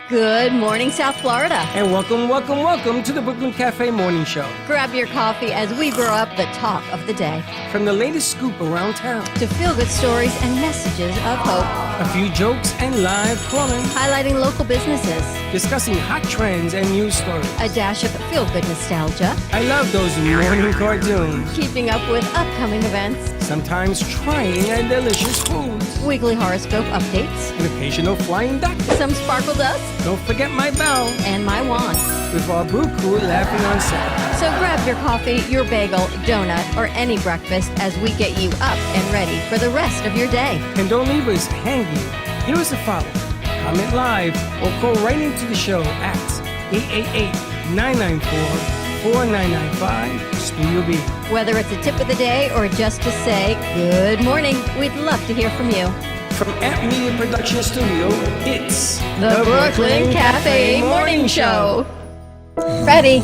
Good morning, South Florida. And welcome to the Brooklyn Cafe Morning Show. Grab your coffee as we brew up the talk of the day. From the latest scoop around town to feel-good stories and messages of hope. A few jokes and live calling. Highlighting local businesses. Discussing hot trends and news stories. A dash of feel-good nostalgia. I love those morning cartoons. Keeping up with upcoming events. Sometimes trying and delicious foods. Weekly horoscope updates. An occasional flying duck. Some sparkle dust. Don't forget my bell. And my wand. With our brew crew laughing on set. So grab your coffee, your bagel, donut, or any breakfast as we get you up and ready for the rest of your day. And don't leave us hanging. Here is a follow. Comment live or call right into the show at 888-994-4995 Studio B. Whether it's a tip of the day or just to say good morning, we'd love to hear from you. From Amp Media Production Studio, it's the Brooklyn Cafe Morning Show. Freddie,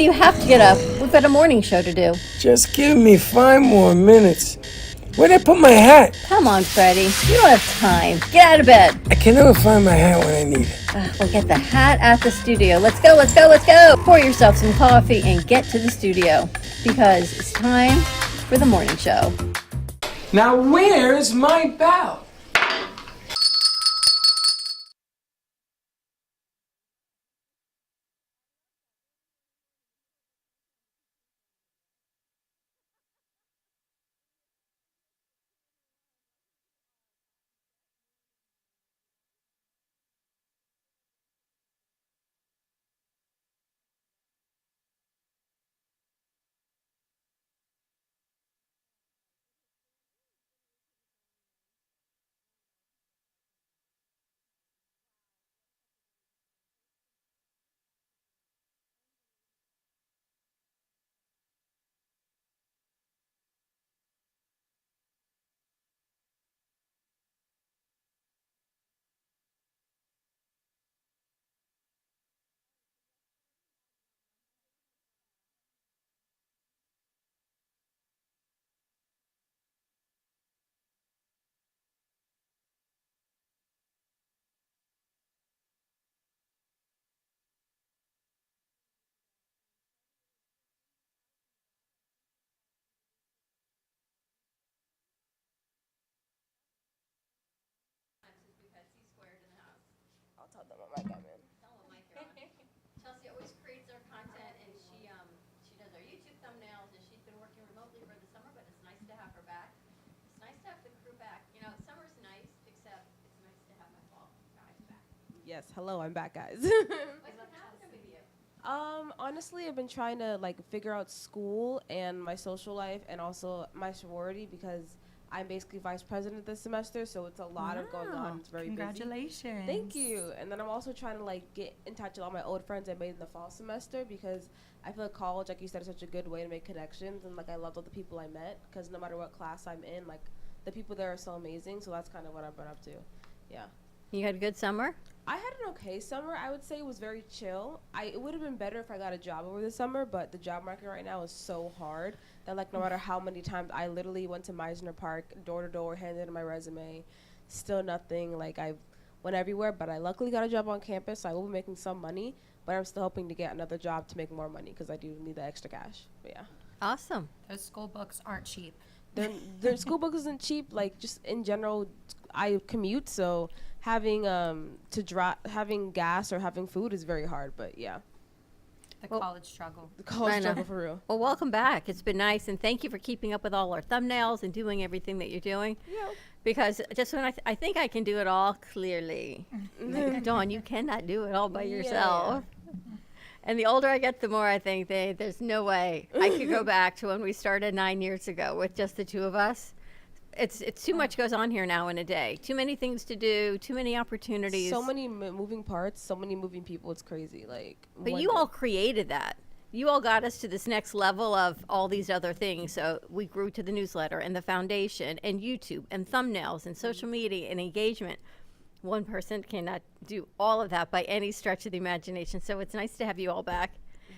you have to get up. We've got a morning show to do. Just give me 5 more minutes. Where'd I put my hat? Come on, Freddie. You don't have time. Get out of bed. I can never find my hat when I need it. We'll get the hat at the studio. Let's go. Pour yourself some coffee and get to the studio because it's time for the morning show. Now, where's my bell? Tell them what mic I'm in. Tell them mic you're on. Chelsea always creates our content, and she does our YouTube thumbnails, and she's been working remotely for the summer, but it's nice to have her back. It's nice to have the crew back. You know, summer's nice, except it's nice to have my fall guys back. Yes, hello, I'm back, guys. What's been happening with you? Honestly, I've been trying to figure out school and my social life and also my sorority because I'm basically vice president this semester, so it's a lot of going on. It's very Congratulations. busy. Thank you. And then I'm also trying to get in touch with all my old friends I made in the fall semester because I feel like college, like you said, is such a good way to make connections. And I loved all the people I met because no matter what class I'm in, the people there are so amazing. So that's kind of what I've been up to. Yeah. You had a good summer? I had an okay summer. I would say it was very chill. It would have been better if I got a job over the summer, but the job market right now is so hard that no matter how many times I literally went to Meisner Park, door to door, handed in my resume, still nothing. I went everywhere, but I luckily got a job on campus, so I will be making some money, but I'm still hoping to get another job to make more money because I do need the extra cash. But yeah. Awesome. Those school books aren't cheap. Their school books isn't cheap. Just in general, I commute, so having having gas or having food is very hard. But yeah, The college struggle. the college struggle for real. Well, welcome back. It's been nice, and thank you for keeping up with all our thumbnails and doing everything that you're doing. Yeah. Because just when I think I can do it all, clearly. Dawn, you cannot do it all by yourself. And the older I get, the more I think there's no way I could go back to when we started 9 years ago with just the two of us. It's too much goes on here now in a day. Too many things to do, too many opportunities. So many moving parts, so many moving people. It's crazy. But you all created that. You all got us to this next level of all these other things. So we grew to the newsletter and the foundation and YouTube and thumbnails and social media and engagement. one person cannot do all of that by any stretch of the imagination. So it's nice to have you all back.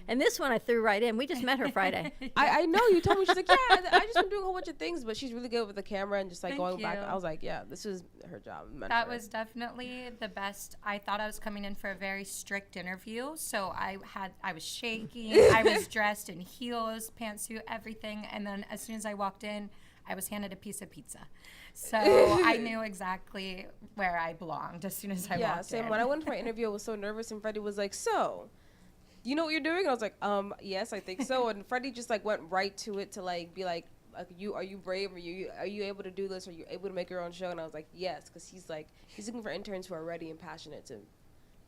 And this one I threw right in. We just met her Friday. I know, you told me, she's like, yeah, I just been doing a whole bunch of things, but she's really good with the camera and just like Thank going back. you. I was like, yeah, this is her job. That was definitely the best. I thought I was coming in for a very strict interview, so I was shaking. I was dressed in heels, pantsuit, everything, and then as soon as I walked in, I was handed a piece of pizza. So I knew exactly where I belonged as soon as I walked in. Yeah, same. When I went for my interview, I was so nervous, and Freddie was like, so, you know what you're doing? And I was like, yes, I think so. And Freddie just like went right to it to like be like, are you brave? Are you able to do this? Are you able to make your own show? And I was like, yes, because he's looking for interns who are ready and passionate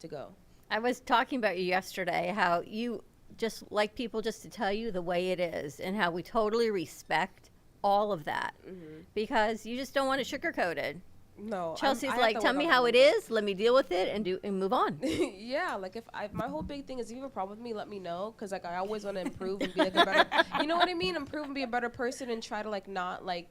to go. I was talking about you yesterday, how you just like people just to tell you the way it is, and how we totally respect all of that, because you just don't want it sugar-coated. No, Chelsea's I like, have to tell work me on how that. it is, let me deal with it, and move on. Yeah, like my whole big thing is, if you have a problem with me, let me know, because like I always want to improve and be like a better, you know what I mean? Improve and be a better person, and try to like not like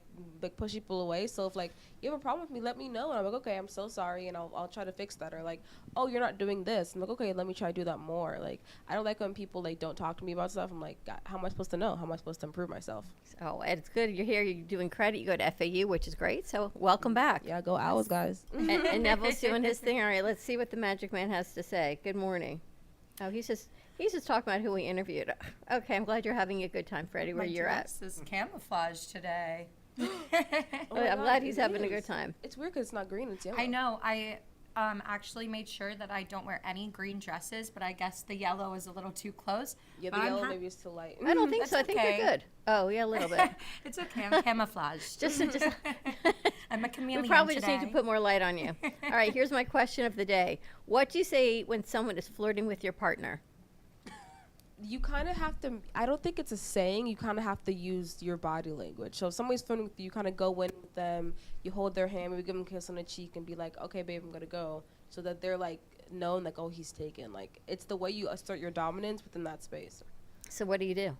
push people away. So if like you have a problem with me, let me know, and I'm like, okay, I'm so sorry, and I'll try to fix that. Or like, oh, you're not doing this. I'm like, okay, let me try to do that more. Like, I don't like when people like don't talk to me about stuff. I'm like, God, how am I supposed to know? How am I supposed to improve myself? Oh, and it's good you're here. You're doing credit. You go to FAU, which is great. So welcome back. Yeah, go Owls, guys. And Neville's doing his thing. All right, let's see what the Magic Man has to say. Good morning. Oh, he's just talking about who we interviewed. Okay, I'm glad you're having a good time, Freddie, where My you're at. dress is camouflage today. Oh my I'm God, glad he's it having a is. good time. It's weird because it's not green, it's yellow. I know. I actually made sure that I don't wear any green dresses, but I guess the yellow is a little too close. Yeah, But the I'm yellow ha- maybe is too light. I don't think That's so. I think okay. you're good. Oh, yeah, a little bit. It's okay. I'm camouflaged. just I'm a chameleon we probably today. just need to put more light on you. All right, here's my question of the day. What do you say when someone is flirting with your partner? You kind of have to, I don't think it's a saying, you kind of have to use your body language. So if somebody's flirting with you, you kind of go in with them, you hold their hand, maybe give them a kiss on the cheek and be like, okay, babe, I'm going to go. So that they're like, known, like, oh, he's taken. Like, it's the way you assert your dominance within that space. So what do you do?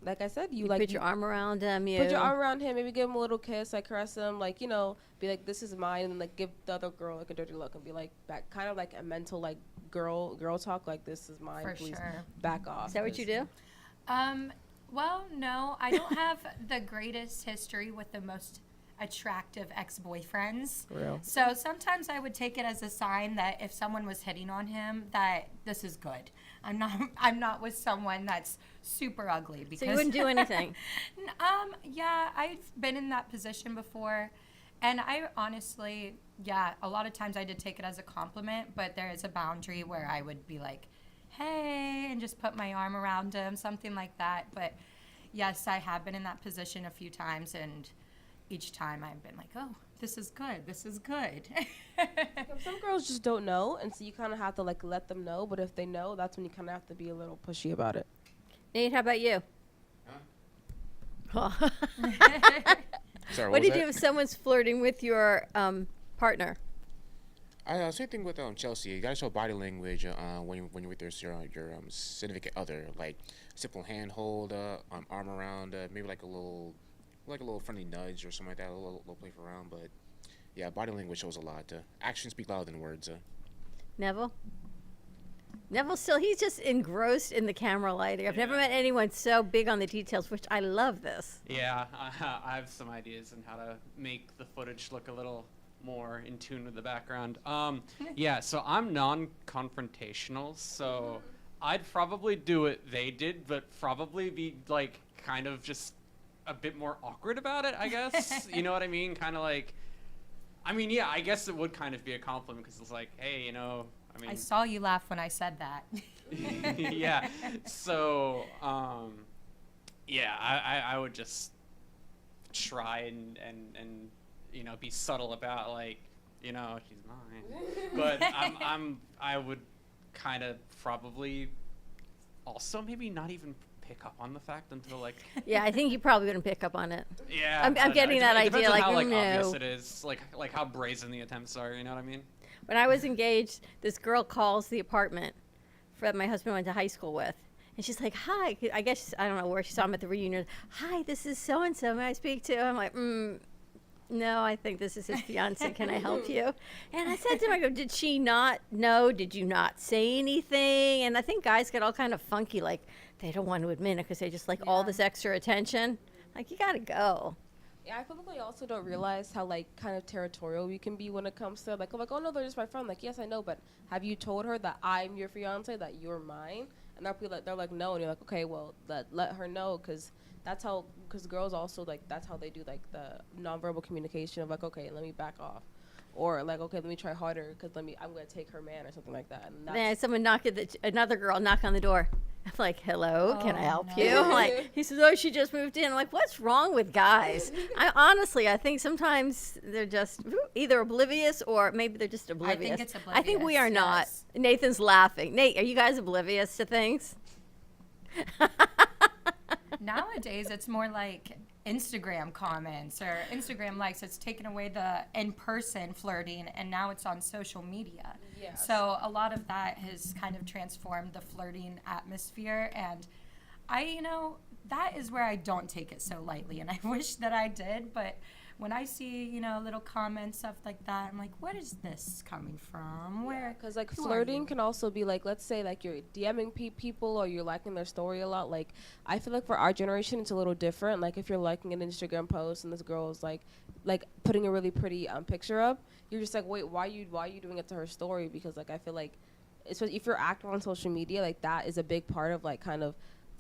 Like I said, you You like put your arm around him. You put your arm around him, maybe give him a little kiss, like caress him, like, you know, be like, this is mine, and like give the other girl like a dirty look and be like, back, kind of like a mental like girl talk, like, this is mine, For please sure. back off. Is that what you do? Well, no, I don't have the greatest history with the most attractive ex-boyfriends. For real. So sometimes I would take it as a sign that if someone was hitting on him, that this is good. I'm not with someone that's super ugly, because So you wouldn't do anything? yeah, I've been in that position before, and I honestly, yeah, a lot of times I did take it as a compliment, but there is a boundary where I would be like, hey, and just put my arm around him, something like that. But yes, I have been in that position a few times, and each time I've been like, oh, this is good, this is good. Some girls just don't know, and so you kind of have to like let them know. But if they know, that's when you kind of have to be a little pushy about it. Nate, how about you? Sorry, What do you was do if someone's flirting with your partner? Same thing with Chelsea. You gotta show body language when you're with your significant other, like simple hand hold, arm around, maybe like a little friendly nudge or something like that, a little play around. But yeah, body language shows a lot. Actions speak louder than words. Neville? Neville still, he's just engrossed in the camera lighting. I've never met anyone so big on the details, which I love this. Yeah, I have some ideas on how to make the footage look a little more in tune with the background. Yeah, so I'm non-confrontational, so I'd probably do what they did, but probably be like kind of just a bit more awkward about it, I guess. You know what I mean? Kind of like, I mean, yeah, I guess it would kind of be a compliment, because it's like, hey, you know, I mean, I saw you laugh when I said that. yeah. So, yeah, I would just try and you know, be subtle about, like, you know, she's mine. But I would kind of probably also maybe not even pick up on the fact until like. Yeah, I think you probably wouldn't pick up on it. Yeah. I'm I don't know. getting that It depends idea, on like, how like no. obvious it is, like how brazen the attempts are. You know what I mean? When I was engaged, this girl calls the apartment that my husband went to high school with. And she's like, hi. I guess, I don't know where she saw him at the reunion. Hi, this is so-and-so. May I speak to? I'm like, No, I think this is his fiance. Can I help you? And I said to him, I go, did she not know? Did you not say anything? And I think guys get all kind of funky, like they don't want to admit it because they just like all this extra attention. Like, you got to go. Yeah, I feel like they also don't realize how like kind of territorial we can be when it comes to like, oh no, they're just my friend. Like, yes, I know, but have you told her that I'm your fiance, that you're mine? And they're like, no, and you're like, okay, well, let her know, because girls also like that's how they do like the nonverbal communication of like, okay, let me back off, or like, okay, let me try harder because I'm gonna take her man or something like that. And Then someone another girl knock on the door. I'm like, hello, can I help you? I'm like, he says, oh, she just moved in. I'm like, what's wrong with guys? I think sometimes they're just either oblivious or maybe they're just oblivious. I think it's oblivious. I think we are not. Nathan's laughing. Nate, are you guys oblivious to things? Nowadays, it's more like Instagram comments or Instagram likes. It's taken away the in-person flirting, and now it's on social media. Yes. So a lot of that has kind of transformed the flirting atmosphere, and that is where I don't take it so lightly, and I wish that I did, but when I see, little comments, stuff like that, I'm like, what is this coming from? Where? Because like flirting can also be like, let's say like you're DMing people or you're liking their story a lot. Like, I feel like for our generation, it's a little different. Like, if you're liking an Instagram post and this girl is like putting a really pretty picture up, you're just like, wait, why are you doing it to her story? Because like I feel like, especially if you're active on social media, like that is a big part of like kind of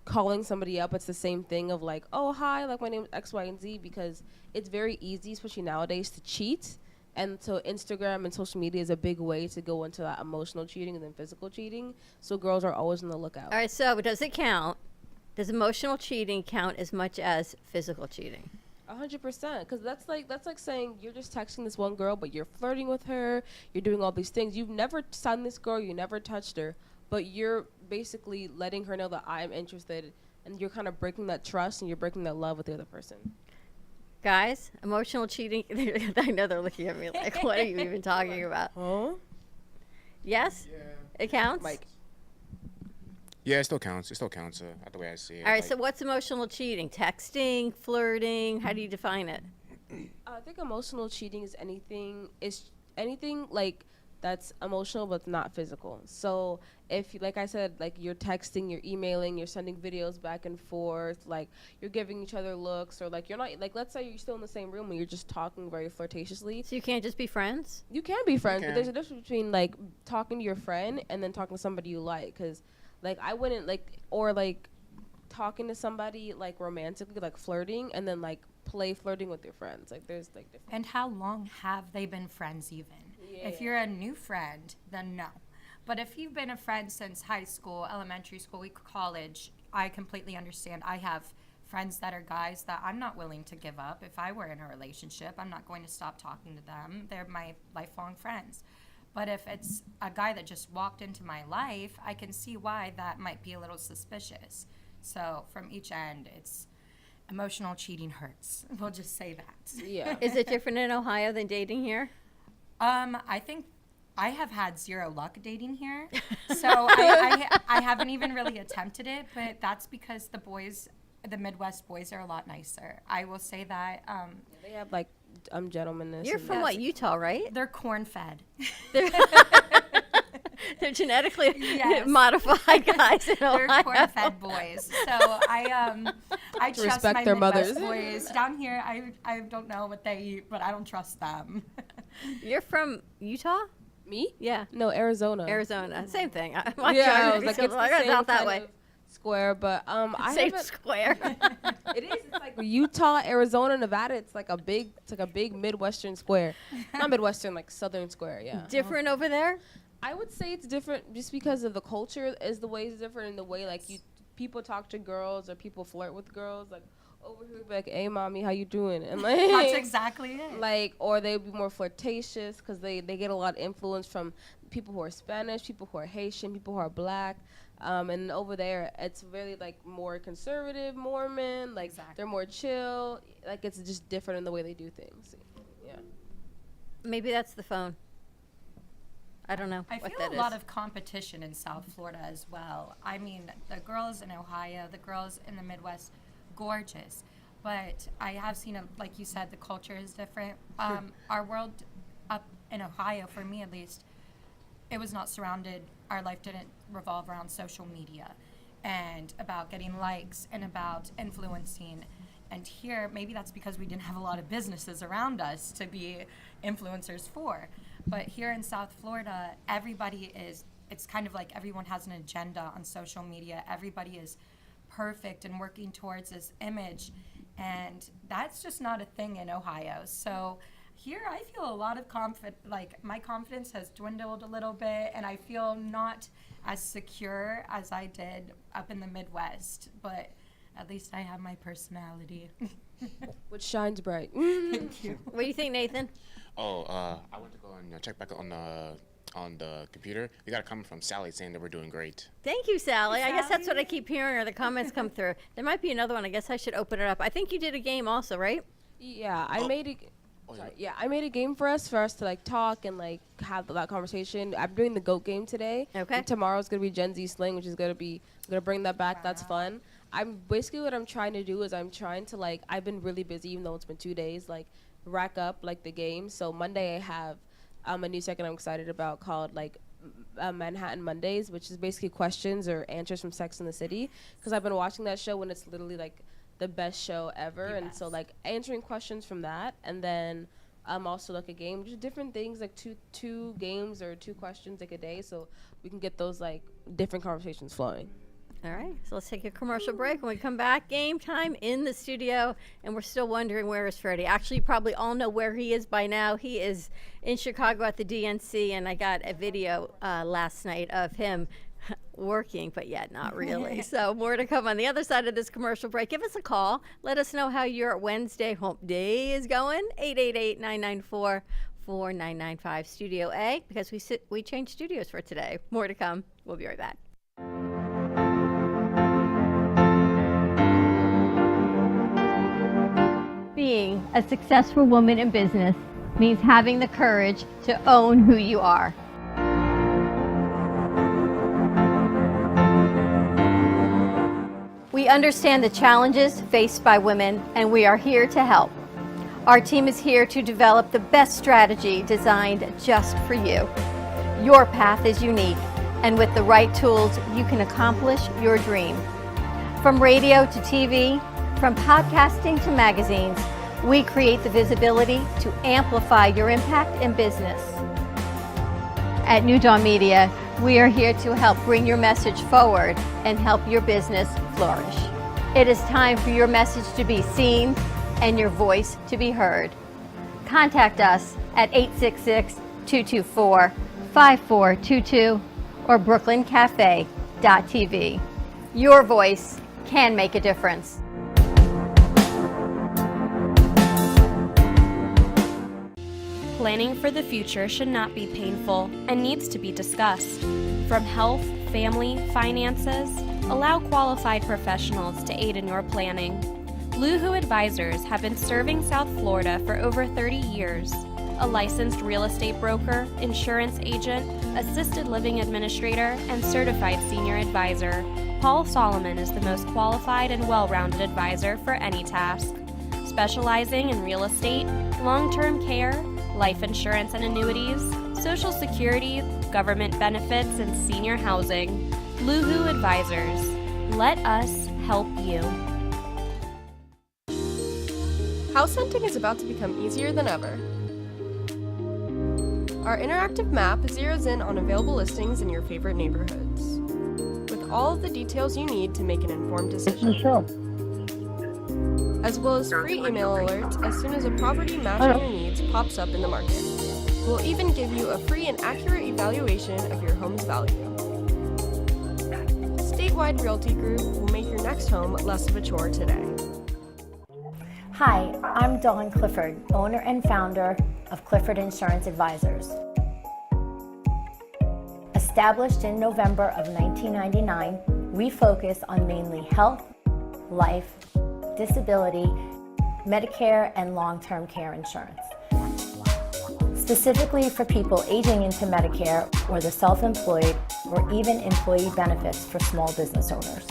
calling somebody up. It's the same thing of like, oh, hi, like my name is X, Y, and Z, because it's very easy, especially nowadays, to cheat. And so Instagram and social media is a big way to go into that emotional cheating and then physical cheating. So girls are always on the lookout. All right, so does it count? Does emotional cheating count as much as physical cheating? 100%, because that's like saying you're just texting this one girl, but you're flirting with her, you're doing all these things. You've never signed this girl, you never touched her, but you're basically letting her know that I'm interested, and you're kind of breaking that trust and you're breaking that love with the other person. Guys, emotional cheating, I know they're looking at me like, what are you even talking about? Huh? Yes? Yeah. It counts? Mike. Yeah, it still counts. It still counts, the way I see it. All right, so what's emotional cheating? Texting, flirting, how do you define it? I think emotional cheating is anything like that's emotional but not physical. So if, like I said, like you're texting, you're emailing, you're sending videos back and forth, like you're giving each other looks, or like you're not, like let's say you're still in the same room and you're just talking very flirtatiously. So you can't just be friends? You can be friends, but there's a difference between like talking to your friend and then talking to somebody you like. Because like I wouldn't like talking to somebody like romantically, like flirting, and then like play flirting with your friends. Like there's like different. And how long have they been friends even? Yeah. If you're a new friend, then no. But if you've been a friend since high school, elementary school, college, I completely understand. I have friends that are guys that I'm not willing to give up. If I were in a relationship, I'm not going to stop talking to them. They're my lifelong friends. But if it's a guy that just walked into my life, I can see why that might be a little suspicious. So from each end, it's emotional cheating hurts. We'll just say that. Yeah. Is it different in Ohio than dating here? I think I have had zero luck dating here. So I haven't even really attempted it, but that's because the Midwest boys are a lot nicer. I will say that. They have like gentlemanness. You're from what, Utah, right? They're corn-fed. They're genetically Yes. modified guys in Ohio. They're corn-fed boys. So I trust respect my their Midwest mothers. boys. Down here, I don't know what they eat, but I don't trust them. You're from Utah? Me? Yeah. No, Arizona. Arizona. Same thing. Yeah, I was like, it's the same out that kind way. of square, but I Same haven't. square. It is. It's like Utah, Arizona, Nevada. It's like a big Midwestern square. Not Midwestern, like Southern square. Yeah. Different over there? I would say it's different just because of the culture is the way it's different in the way like people talk to girls or people flirt with girls like over here be like, hey mommy, how you doing? And like That's exactly it. like, or they'd be more flirtatious because they get a lot of influence from people who are Spanish, people who are Haitian, people who are black. And over there, it's really like more conservative, Mormon. Like they're more chill. Like it's just different in the way they do things. Yeah. Maybe that's the phone. I don't know I what feel that a is. lot of competition in South Florida as well. I mean, the girls in Ohio, the girls in the Midwest, gorgeous. but I have seen, like you said, the culture is different. Our world up in Ohio, for me at least, it was not surrounded, our life didn't revolve around social media and about getting likes and about influencing. And here, maybe that's because we didn't have a lot of businesses around us to be influencers for. But here in South Florida, it's kind of like everyone has an agenda on social media. Everybody is perfect and working towards this image. And that's just not a thing in Ohio. So here I feel a lot of my confidence has dwindled a little bit, and I feel not as secure as I did up in the Midwest. But at least I have my personality. Which shines bright. Thank you. What do you think, Nathan? I went to go and check back on the computer. We got a comment from Sally saying that we're doing great. Thank you, Sally. I guess that's what I keep hearing, or the comments come through. There might be another one. I guess I should open it up. I think you did a game also, right? Yeah, I made a game for us to like talk and like have that conversation. I'm doing the GOAT game today. Okay. And tomorrow's gonna be Gen Z slang, which is gonna bring that back. Wow. That's fun. What I'm trying to do is I've been really busy, even though it's been 2 days, like rack up like the game. So Monday I have a new segment I'm excited about called like Manhattan Mondays, which is basically questions or answers from Sex and the City, because I've been watching that show and it's literally like the best show ever. Yes. And so like answering questions from that, and then also like a game, just different things, like two games or 2 questions like a day, so we can get those like different conversations flowing. All right, so let's take a commercial break. When we come back, game time in the studio, and we're still wondering where is Freddie. Actually, you probably all know where he is by now. He is in Chicago at the DNC, and I got a video last night of him working, but yet not really. So more to come on the other side of this commercial break. Give us a call. Let us know how your Wednesday hump day is going. 888-994-4995 Studio A, because we changed studios for today. More to come. We'll be right back. Being a successful woman in business means having the courage to own who you are. We understand the challenges faced by women, and we are here to help. Our team is here to develop the best strategy designed just for you. Your path is unique, and with the right tools, you can accomplish your dream. From radio to TV, from podcasting to magazines, we create the visibility to amplify your impact in business. At New Dawn Media, we are here to help bring your message forward and help your business flourish. It is time for your message to be seen and your voice to be heard. Contact us at 866-224-5422 or brooklyncafe.tv. Your voice can make a difference. Planning for the future should not be painful and needs to be discussed. From health, family, finances, allow qualified professionals to aid in your planning. Luhu Advisors have been serving South Florida for over 30 years. A licensed real estate broker, insurance agent, assisted living administrator, and certified senior advisor, Paul Solomon is the most qualified and well-rounded advisor for any task. Specializing in real estate, long-term care, life insurance and annuities, Social Security, government benefits, and senior housing. Luhu Advisors. Let us help you. House hunting is about to become easier than ever. Our interactive map zeroes in on available listings in your favorite neighborhoods, with all of the details you need to make an informed decision. As well as free email alerts as soon as a property matching your needs pops up in the market. We'll even give you a free and accurate evaluation of your home's value. Statewide Realty Group will make your next home less of a chore today. Hi, I'm Dawn Clifford, owner and founder of Clifford Insurance Advisors. Established in November of 1999, we focus on mainly health, life, disability, Medicare, and long-term care insurance. Specifically for people aging into Medicare or the self-employed or even employee benefits for small business owners.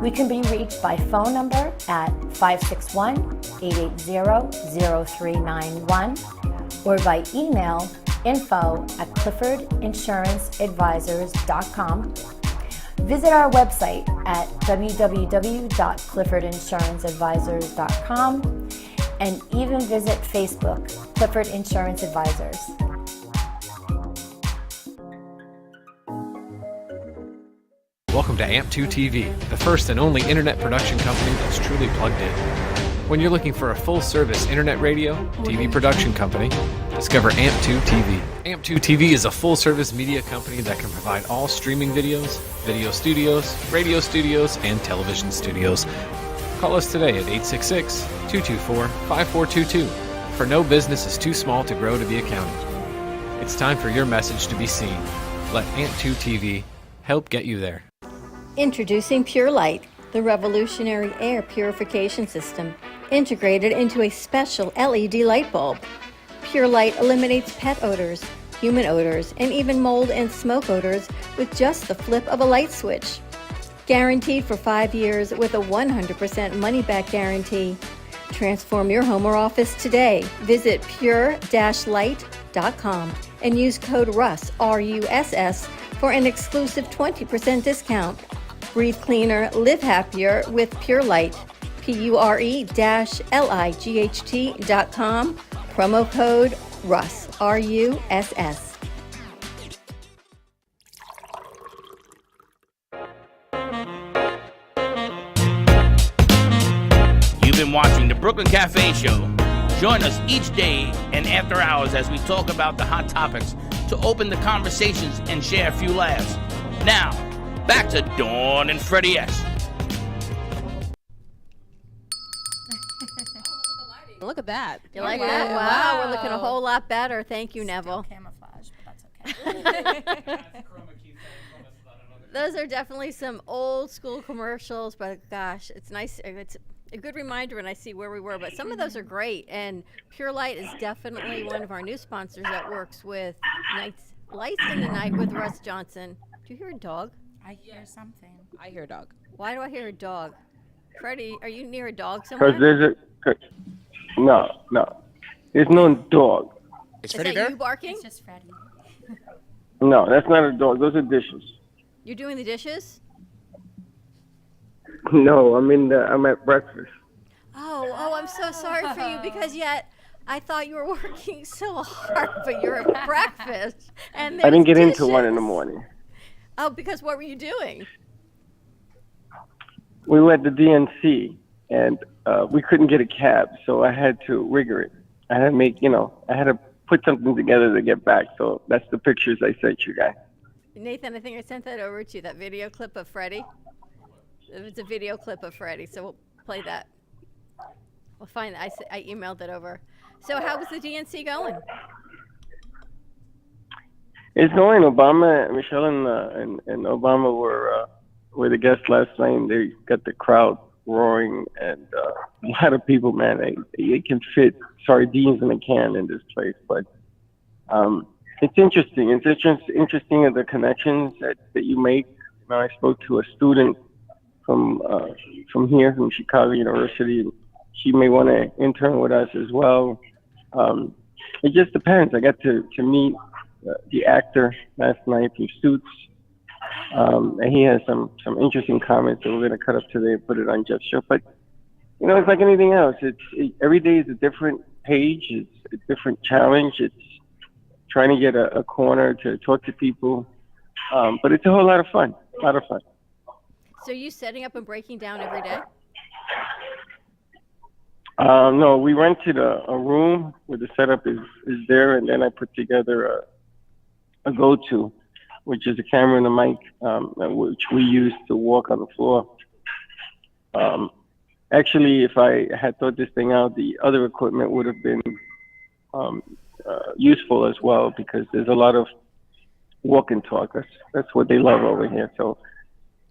We can be reached by phone number at 561-880-0391 or by email info@cliffordinsuranceadvisors.com. Visit our website at www.cliffordinsuranceadvisors.com and even visit Facebook, Clifford Insurance Advisors. Welcome to AMP2 TV, the first and only internet production company that's truly plugged in. When you're looking for a full-service internet radio, TV production company, discover AMP2 TV. AMP2 TV is a full-service media company that can provide all streaming videos, video studios, radio studios, and television studios. Call us today at 866-224-5422, for no business is too small to grow to be accounted. It's time for your message to be seen. Let AMP2 TV help get you there. Introducing Pure Light, the revolutionary air purification system integrated into a special LED light bulb. Pure Light eliminates pet odors, human odors, and even mold and smoke odors with just the flip of a light switch. Guaranteed for 5 years with a 100% money-back guarantee. Transform your home or office today. Visit pure-light.com and use code RUSS, R-U-S-S, for an exclusive 20% discount. Breathe cleaner, live happier with Pure Light. PURE-LIGHT.com. Promo code RUSS, R-U-S-S. You've been watching the Brooklyn Cafe Show. Join us each day and after hours as we talk about the hot topics to open the conversations and share a few laughs. Now, back to Dawn and Freddie S. Look at that. You like that? Wow, we're looking a whole lot better. Thank you, Neville. Camouflage, but that's okay. Those are definitely some old school commercials, but gosh, it's nice. It's a good reminder when I see where we were, but some of those are great. And Pure Light is definitely one of our new sponsors that works with Lights in the Night with Russ Johnson. Do you hear a dog? I hear something. I hear a dog. Why do I hear a dog? Freddie, are you near a dog somewhere? Because there's no, there's no dog. Is Is Freddie that there? you barking? It's just Freddie. No, that's not a dog. Those are dishes. You're doing the dishes? No, I'm at breakfast. Oh, I'm so sorry for you because yet I thought you were working so hard, but you're at breakfast. And I didn't get there's into one in the dishes. morning. Oh, because what were you doing? We were at the DNC, and we couldn't get a cab, so I had to rigor it. I had to put something together to get back. So that's the pictures I sent you guys. Nathan, I think I sent that over to you, that video clip of Freddie. It was a video clip of Freddie, so we'll play that. We'll find it. I emailed it over. So how was the DNC going? It's going. Michelle and Obama were the guests last night, and they got the crowd roaring, and a lot of people, man, they can fit sardines in a can in this place. But it's interesting. It's interesting of the connections that you make. I spoke to a student from here, from Chicago University, and she may want to intern with us as well. It just depends. I got to meet the actor last night from Suits, and he has some interesting comments that we're going to cut up today and put it on Jeff's show. But it's like anything else. Every day is a different page. It's a different challenge. It's trying to get a corner to talk to people, but it's a whole lot of fun. A lot of fun. So are you setting up and breaking down every day? No, we rented a room where the setup is there, and then I put together a go-to, which is a camera and a mic, which we use to walk on the floor. Actually, if I had thought this thing out, the other equipment would have been useful as well, because there's a lot of walk and talk. That's what they love over here. So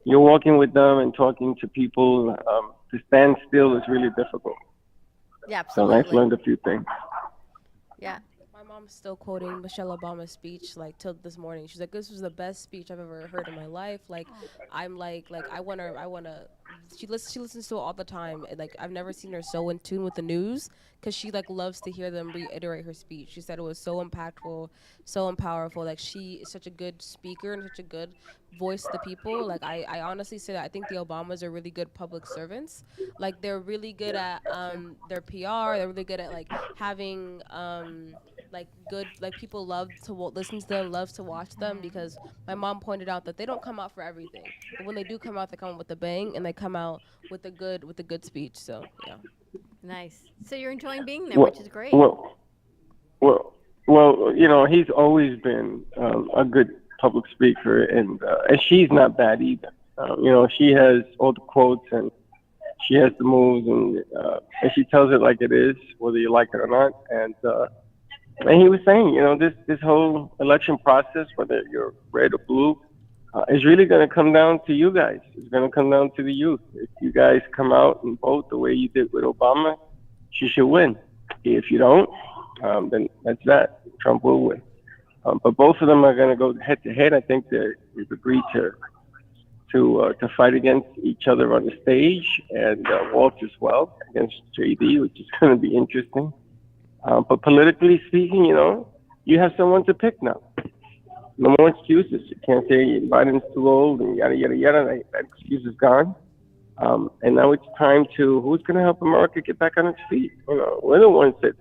you're walking with them and talking to people. To stand still is really difficult. Yeah, So absolutely. I've learned a few things. Yeah. My mom mom's still quoting Michelle Obama's speech like till this morning. She's like, "This was the best speech I've ever heard in my life." Like, I'm like I wanna. She listens to it all the time. And, like, I've never seen her so in tune with the news because she like loves to hear them reiterate her speech. She said it was so impactful, so powerful. Like, she is such a good speaker and such a good voice to the people. Like, I honestly say that I think the Obamas are really good public servants. Like, they're really good at their PR. They're really good at like having like good, like, people love to listen to them, love to watch them, because my mom pointed out that they don't come out for everything, but when they do come out, they come out with a bang, and they come out with a good speech. So yeah. Nice. So you're enjoying being there, which is great. Well, he's always been a good public speaker, and she's not bad either. She has all the quotes, and she has the moves, and she tells it like it is, whether you like it or not. And he was saying, this whole election process, whether you're red or blue, is really going to come down to you guys. It's going to come down to the youth. If you guys come out and vote the way you did with Obama, she should win. If you don't, then that's that. Trump will win. But both of them are going to go head to head. I think they've agreed to fight against each other on the stage, and Walt as well against JD, which is going to be interesting. But politically speaking, you have someone to pick now. No more excuses. You can't say Biden's too old and yada, yada, yada. That excuse is gone. And now it's time to, who's going to help America get back on its feet? We're the ones that,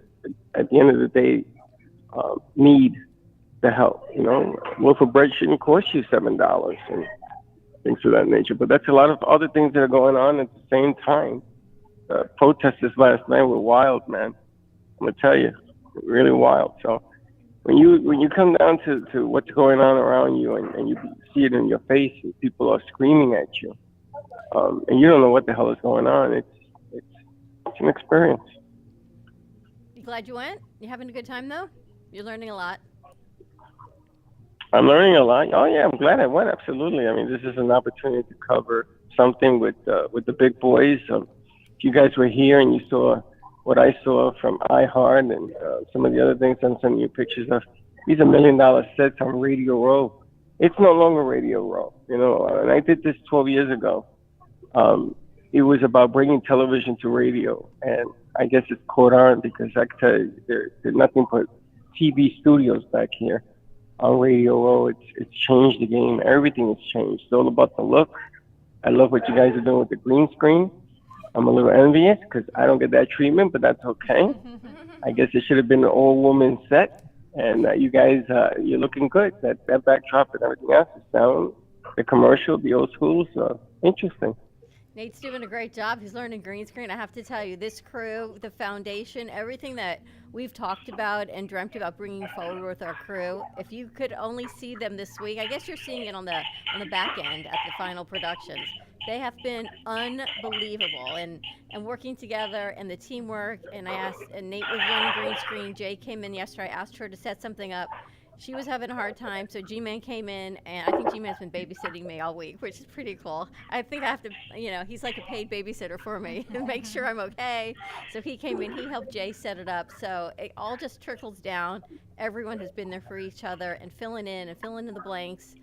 at the end of the day, need the help. Loaf of bread shouldn't cost you $7 and things of that nature. But that's a lot of other things that are going on at the same time. Protesters last night were wild, man. I'm gonna tell you, really wild. So when you come down to what's going on around you, and you see it in your face, and people are screaming at you, and you don't know what the hell is going on, it's an experience. You glad you went? You having a good time though? You're learning a lot. I'm learning a lot. Oh yeah, I'm glad I went. Absolutely. I mean, this is an opportunity to cover something with the big boys. If you guys were here and you saw what I saw from iHeart and some of the other things I'm sending you pictures of, these are $1 million sets on Radio Row. It's no longer Radio Row, and I did this 12 years ago. It was about bringing television to radio, and I guess it's caught on because I can tell you, there's nothing but TV studios back here on Radio Row. It's changed the game. Everything has changed. It's all about the look. I love what you guys are doing with the green screen. I'm a little envious because I don't get that treatment, but that's okay. I guess it should have been an all-woman set, and you guys, you're looking good. That backdrop and everything else is sound. The commercial, the old school, so interesting. Nate's doing a great job. He's learning green screen. I have to tell you, this crew, the foundation, everything that we've talked about and dreamt about bringing forward with our crew, if you could only see them this week, I guess you're seeing it on the back end at the final productions. They have been unbelievable and working together, and the teamwork. And Nate was running green screen. Jay came in yesterday. I asked her to set something up. She was having a hard time, so G-Man came in, and I think G-Man's been babysitting me all week, which is pretty cool. I think I have to, he's like a paid babysitter for me and make sure I'm okay. So he came in, he helped Jay set it up. So it all just trickles down. Everyone has been there for each other and filling in the blanks.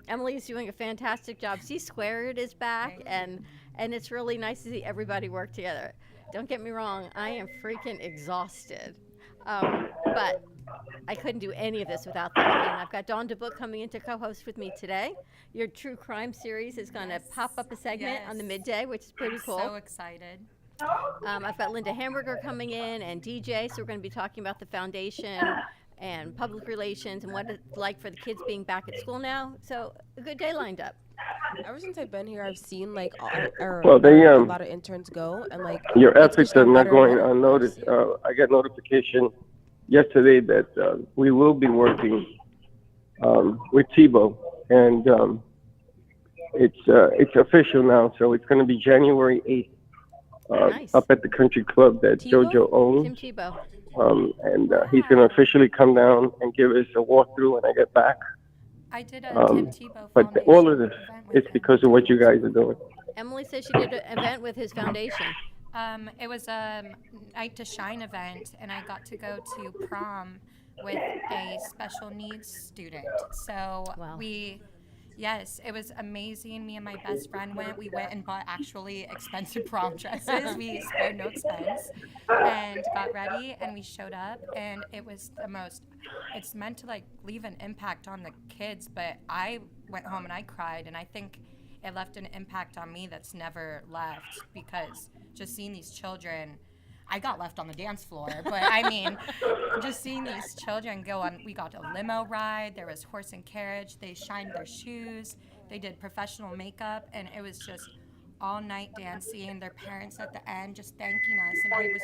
Emily's doing a fantastic job. C-Squared is back, and it's really nice to see everybody work together. Don't get me wrong, I am freaking exhausted. But I couldn't do any of this without them. And I've got Dawn DeBook coming in to co-host with me today. Your true crime series is going to pop up a segment on the midday, which is pretty cool. So excited. I've got Linda Hamburger coming in and DJ, so we're going to be talking about the foundation and public relations and what it's like for the kids being back at school now. So a good day lined up. Ever since I've been here, I've seen a lot of interns go, and your efforts are not going unnoticed. I got notification yesterday that we will be working with Tebow, and it's official now. So it's going to be January 8th nice. Up at the country club that Tebow? JoJo owns. Tim Tebow. And he's going to officially come down and give us a walkthrough when I get back. I did a Tim Tebow but Foundation all of this event is because of what you guys are doing. Emily says she did an event with his foundation. It was a Night to Shine event, and I got to go to prom with a special needs student. So Wow. Yes, it was amazing. Me and my best friend went. We went and bought actually expensive prom dresses. We spared no expense and got ready, and we showed up, and it was the most, it's meant to like leave an impact on the kids, but I went home and I cried, and I think it left an impact on me that's never left, because just seeing these children, I got left on the dance floor, but I mean, just seeing these children go on, we got a limo ride, there was horse and carriage, they shined their shoes, they did professional makeup, and it was just all night dancing, their parents at the end just thanking us, and I was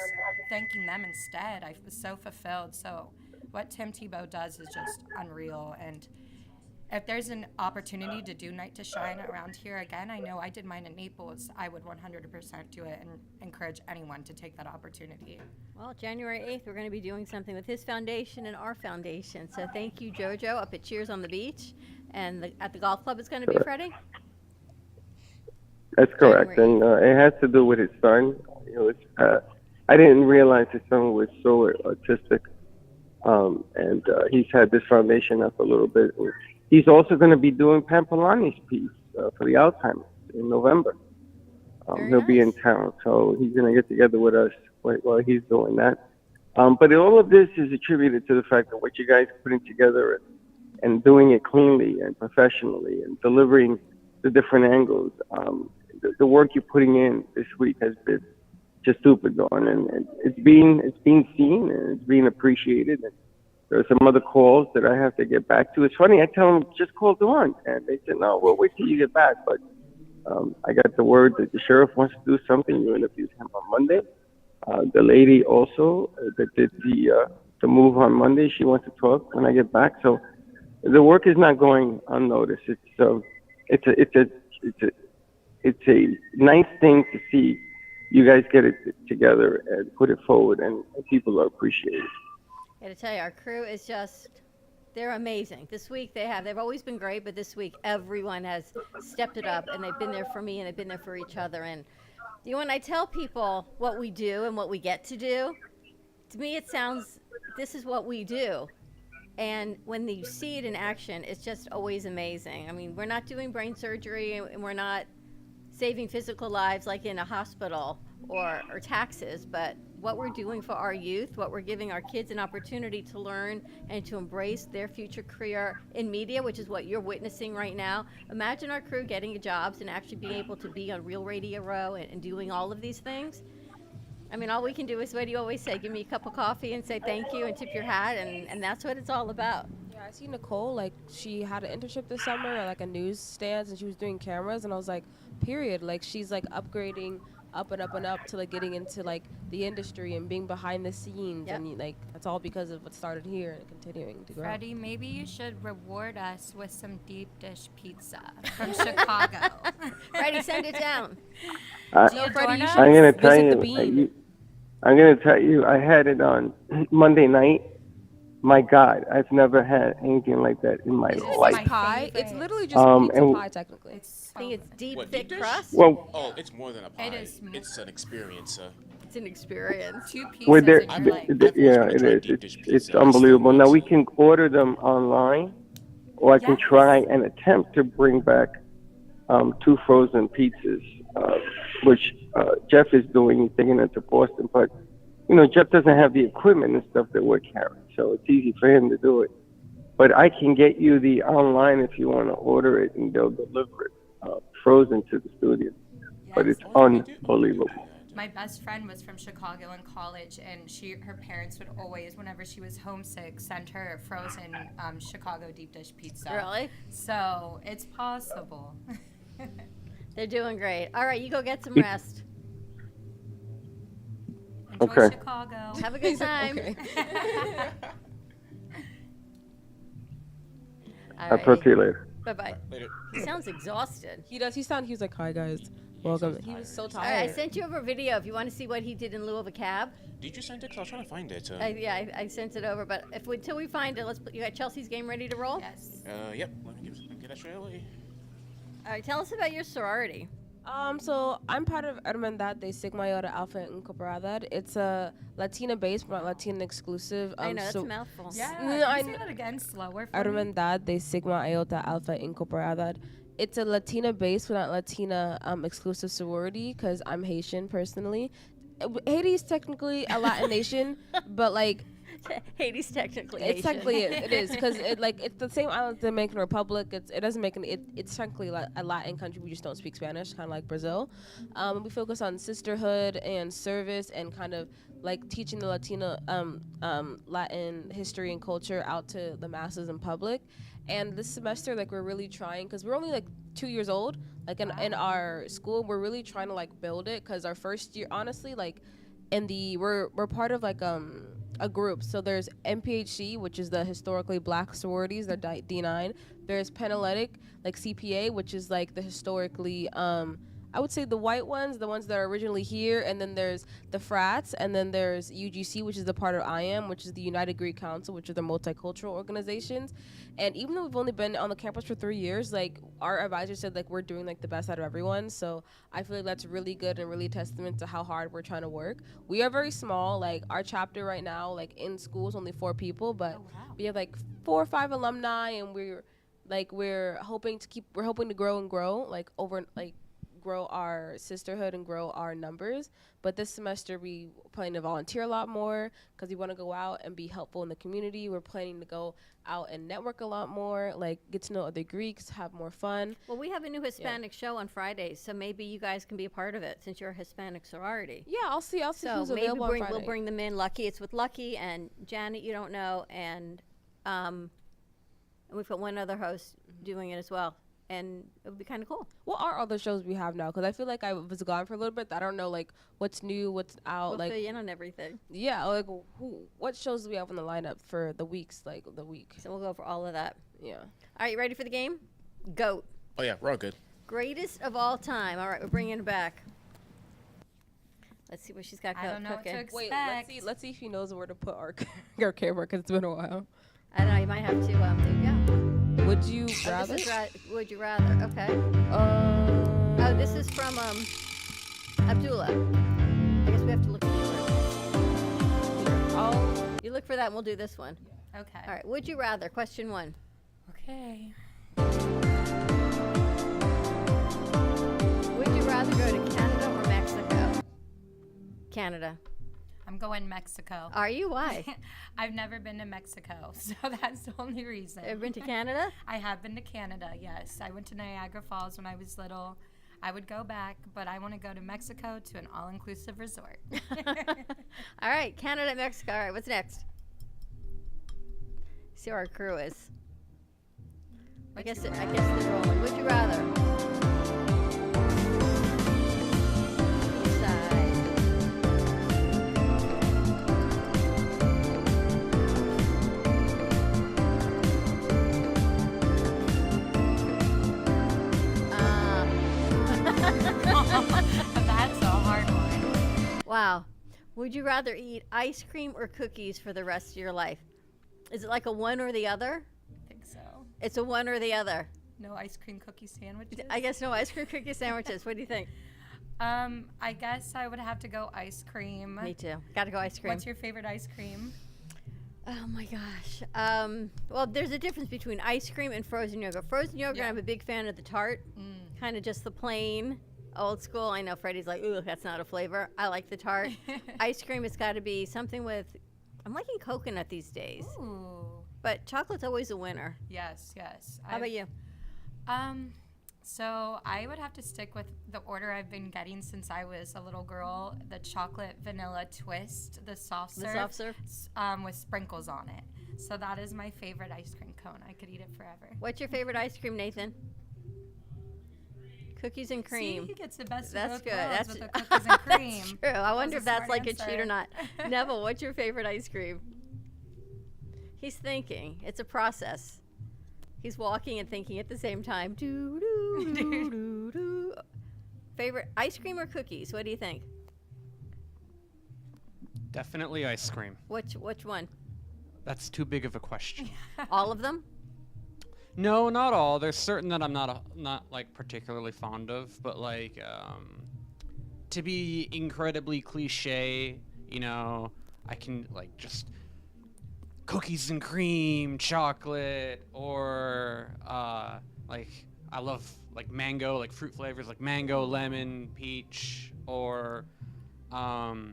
thanking them instead. I was so fulfilled. So what Tim Tebow does is just unreal, and if there's an opportunity to do Night to Shine around here again, I know I did mine in Naples, I would 100% do it and encourage anyone to take that opportunity. Well, January 8th, we're going to be doing something with his foundation and our foundation. So thank you, JoJo, up at Cheers on the Beach. And at the golf club it's going to be, Freddie? That's correct. And it has to do with his son. I didn't realize his son was so autistic. And he's had this foundation up a little bit. He's also going to be doing Pampalani's piece for the Alzheimer's in November. He'll be in town, so he's going to get together with us while he's doing that. But all of this is attributed to the fact that what you guys are putting together and doing it cleanly and professionally and delivering the different angles. The work you're putting in this week has been just super, Dawn, and it's being seen and it's being appreciated. And there are some other calls that I have to get back to. It's funny, I tell them, just call Dawn, and they said, no, we'll wait till you get back. But I got the word that the sheriff wants to do something. You interviewed him on Monday. The lady also that did the move on Monday, she wants to talk when I get back. So the work is not going unnoticed. It's a nice thing to see you guys get it together and put it forward, and people are appreciating it. I got to tell you, our crew is just, they're amazing. This week they've always been great, but this week everyone has stepped it up, and they've been there for me and they've been there for each other. And when I tell people what we do and what we get to do, to me it sounds, this is what we do. And when you see it in action, it's just always amazing. I mean, we're not doing brain surgery, and we're not saving physical lives like in a hospital or taxes, but what we're doing for our youth, what we're giving our kids an opportunity to learn and to embrace their future career in media, which is what you're witnessing right now. Imagine our crew getting jobs and actually being able to be on Real Radio Row and doing all of these things. I mean, all we can do is, what do you always say? Give me a cup of coffee and say thank you and tip your hat, and that's what it's all about. Yeah, I see Nicole, like, she had an internship this summer at, like, a newsstand, and she was doing cameras, and I was like, period. Like, she's, like, upgrading up and up and up to, like, getting into, like, the industry and being behind the scenes. Yep. And, like, that's all because of what started here and continuing to grow. Freddie, maybe you should reward us with some deep dish pizza from Chicago. Freddie, send it down. I'm going to tell you, I had it on Monday night. My God, I've never had anything like that in my life. Pie? It's literally just pizza pie, technically. I think it's deep, thick crust. Well, it's more than a pie. It's an experience. It's an experience. 2 pieces in your life. Yeah, it is. It's unbelievable. Now, we can order them online, or I can try and attempt to bring back 2 frozen pizzas, which Jeff is doing. He's taking it to Boston, but Jeff doesn't have the equipment and stuff that we're carrying, so it's easy for him to do it. But I can get you the online if you want to order it, and they'll deliver it frozen to the studio. Yes. But it's unbelievable. My best friend was from Chicago in college, and her parents would always, whenever she was homesick, send her frozen Chicago deep dish pizza. Really? So it's possible. They're doing great. All right, you go get some rest. Enjoy Chicago. Have a good time. I'll talk to you later. Bye-bye. Later. He sounds exhausted. He does. He was like, hi, guys. Welcome. He was so tired. All right, I sent you over a video if you want to see what he did in lieu of a cab. Did you send it? 'Cause I was trying to find it. I sent it over, but until we find it, you got Chelsea's game ready to roll? Yes. Yep. Let me get that straight away. All right, tell us about your sorority. So I'm part of Hermandad de Sigma Iota Alpha Incorporated. It's a Latina-based, but Latina exclusive. I know, that's so a mouthful. Yeah, I can you say that again slower for me? Hermandad de Sigma Iota Alpha Incorporated. It's a Latina-based, but not Latina exclusive sorority because I'm Haitian personally. Haiti's technically a Latin nation, but like Haiti's technically it's Asian. technically it is because it's the same island as the Dominican Republic. It doesn't make it's technically a Latin country. We just don't speak Spanish, kind of like Brazil. We focus on sisterhood and service and kind of like teaching the Latino Latin history and culture out to the masses and public. And this semester, like, we're really trying because we're only like 2 years old. Like in our school, we're really trying to like build it because our first year, honestly, like we're part of like a group. So there's MPHC, which is the historically black sororities, they're D9. There's Penaletic, like CPA, which is like the historically I would say the white ones, the ones that are originally here, and then there's the frats, and then there's UGC, which is the part of IAM, which is the United Greek Council, which are the multicultural organizations. And even though we've only been on the campus for 3 years, like our advisor said, like we're doing like the best out of everyone. So I feel like that's really good and really testament to how hard we're trying to work. We are very small. Like our chapter right now, like in school is only 4 people, but we have like 4 or 5 alumni, and we're hoping to grow like over like grow our sisterhood and grow our numbers. But this semester we plan to volunteer a lot more because we want to go out and be helpful in the community. We're planning to go out and network a lot more, like get to know other Greeks, have more fun. Well, we have a new Hispanic show on Fridays, so maybe you guys can be a part of it since you're a Hispanic sorority. Yeah, I'll see So who's maybe available on Friday. we'll bring them in. Lucky, it's with Lucky and Janet, you don't know, and we've got one other host doing it as well. And it would be kind of cool. What are other shows we have now? Because I feel like I was gone for a little bit. I don't know, like, what's new, what's out. We'll like, fill you in on everything. Yeah, like, what shows do we have on the lineup for the weeks, like, the week? So we'll go over all of that. Yeah. All right, you ready for the game? GOAT. Oh, yeah, we're all good. Greatest of all time. All right, we're bringing it back. Let's see what she's got cooking. I don't know what to expect. Wait, let's see if he knows where to put our camera, because it's been a while. I don't know, you might have to, there you go. Would you rather? Would you rather? Okay. Oh, this is from Abdullah. I guess we have to look for it. You look for that and we'll do this one. Okay. All right. Would you rather? Question 1. Okay. Would you rather go to Canada or Mexico? Canada. I'm going Mexico. Are you? Why? I've never been to Mexico, so that's the only reason. Ever been to Canada? I have been to Canada, yes. I went to Niagara Falls when I was little. I would go back, but I want to go to Mexico to an all-inclusive resort. All right, Canada, Mexico. All right, what's next? See where our crew is. I guess they're rolling. Would you rather? That's a hard one. Wow. Would you rather eat ice cream or cookies for the rest of your life? Is it like a one or the other? I think so. It's a one or the other. No ice cream cookie sandwiches? I guess no ice cream cookie sandwiches. What do you think? I guess I would have to go ice cream. Me too. Gotta go ice cream. What's your favorite ice cream? Oh my gosh. Well, there's a difference between ice cream and frozen yogurt. Frozen yogurt, I'm a big fan of the tart. Kind of just the plain, old school. I know Freddie's like, ooh, that's not a flavor. I like the tart. Ice cream, it's got to be something with, I'm liking coconut these days. Ooh. But chocolate's always a winner. Yes, yes. How about you? So I would have to stick with the order I've been getting since I was a little girl. The chocolate vanilla twist, the soft serve. The soft serve? With sprinkles on it. So that is my favorite ice cream cone. I could eat it forever. What's your favorite ice cream, Nathan? Cookies and cream. See, he gets the best That's of both good. worlds That's with the cookies and cream. That's true. I wonder if that's like answer. a cheat or not. Neville, what's your favorite ice cream? He's thinking. It's a process. He's walking and thinking at the same time. Doo, doo, doo, doo, doo. Favorite ice cream or cookies? What do you think? Definitely ice cream. Which one? That's too big of a question. All of them? No, not all. There's certain that I'm not like particularly fond of, but like to be incredibly cliche, you know, I can like just cookies and cream, chocolate, or like I love like mango, like fruit flavors like mango, lemon, peach, or go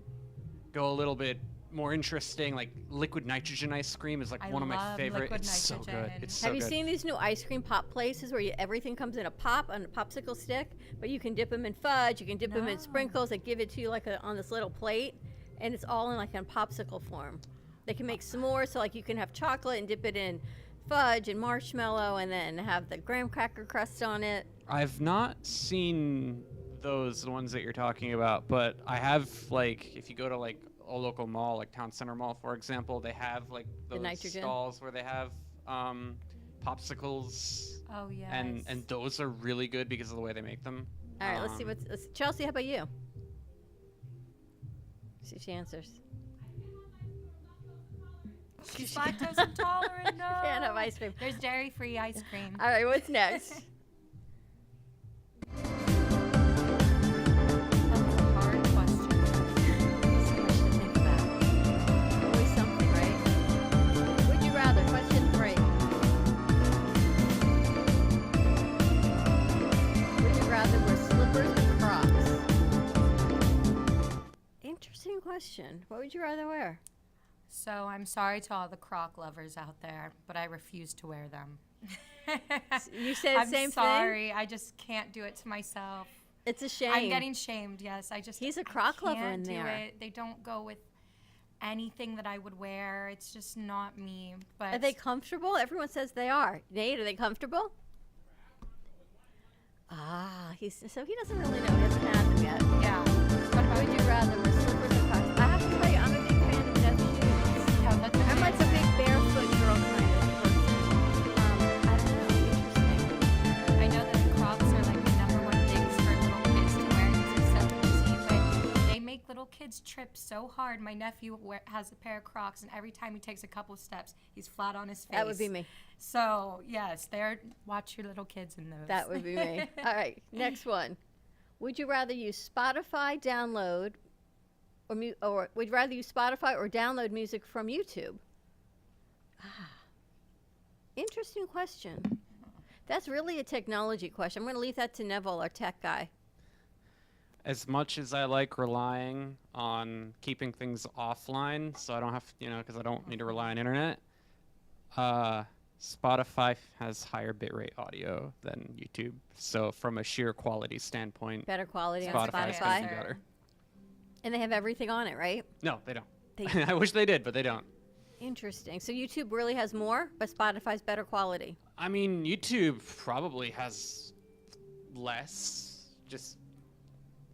a little bit more interesting, like liquid nitrogen ice cream is like one of my favorite. It's so good. It's so Have you good. seen these new ice cream pop places where everything comes in a pop on a popsicle stick, but you can dip them in fudge, you can dip them in sprinkles, they give it to you like on this little plate, and it's all in like a popsicle form. They can make s'mores, so like you can have chocolate and dip it in fudge and marshmallow, and then have the graham cracker crust on it. I've not seen those, the ones that you're talking about, but I have, like, if you go to like a local mall, like Town Center Mall, for example, they have like those stalls where they have popsicles. Oh yes. And those are really good because of the way they make them. All right, let's see Chelsea. How about you? See if she answers. She's lactose intolerant. No. Can't have ice cream. There's dairy-free ice cream. All right, what's next? Question. What would you rather wear? So I'm sorry to all the Croc lovers out there, but I refuse to wear them. You say the same thing? I'm sorry. I just can't do it to myself. It's a shame. I'm getting shamed, yes. He's a Croc lover in there. It. They don't go with anything that I would wear. It's just not me. But are they comfortable? Everyone says they are. Nate, are they comfortable? So he doesn't really know. He hasn't had them yet. Yeah. What would you rather wear slippers or Crocs? I have to tell you, I'm a big fan of Jeff's shoes. Yeah, I'm like a big barefoot girl kind of person. I don't know. Interesting. I know that Crocs are like the #1 things for little kids to wear because it's so easy, but they make little kids trip so hard. My nephew has a pair of Crocs, and every time he takes a couple steps, he's flat on his face. That would be me. So, yes, watch your little kids in those. That would be me. All right, next one. Would you rather use Spotify download, or would you rather use Spotify or download music from YouTube? Interesting question. That's really a technology question. I'm going to leave that to Neville, our tech guy. As much as I like relying on keeping things offline, so I don't have, because I don't need to rely on internet, Spotify has higher bitrate audio than YouTube. So from a sheer quality standpoint, better quality on Spotify's gonna be better. And they have everything on it, right? No, they don't. I wish they did, but they don't. Interesting. So YouTube really has more, but Spotify's better quality. I mean, YouTube probably has less, just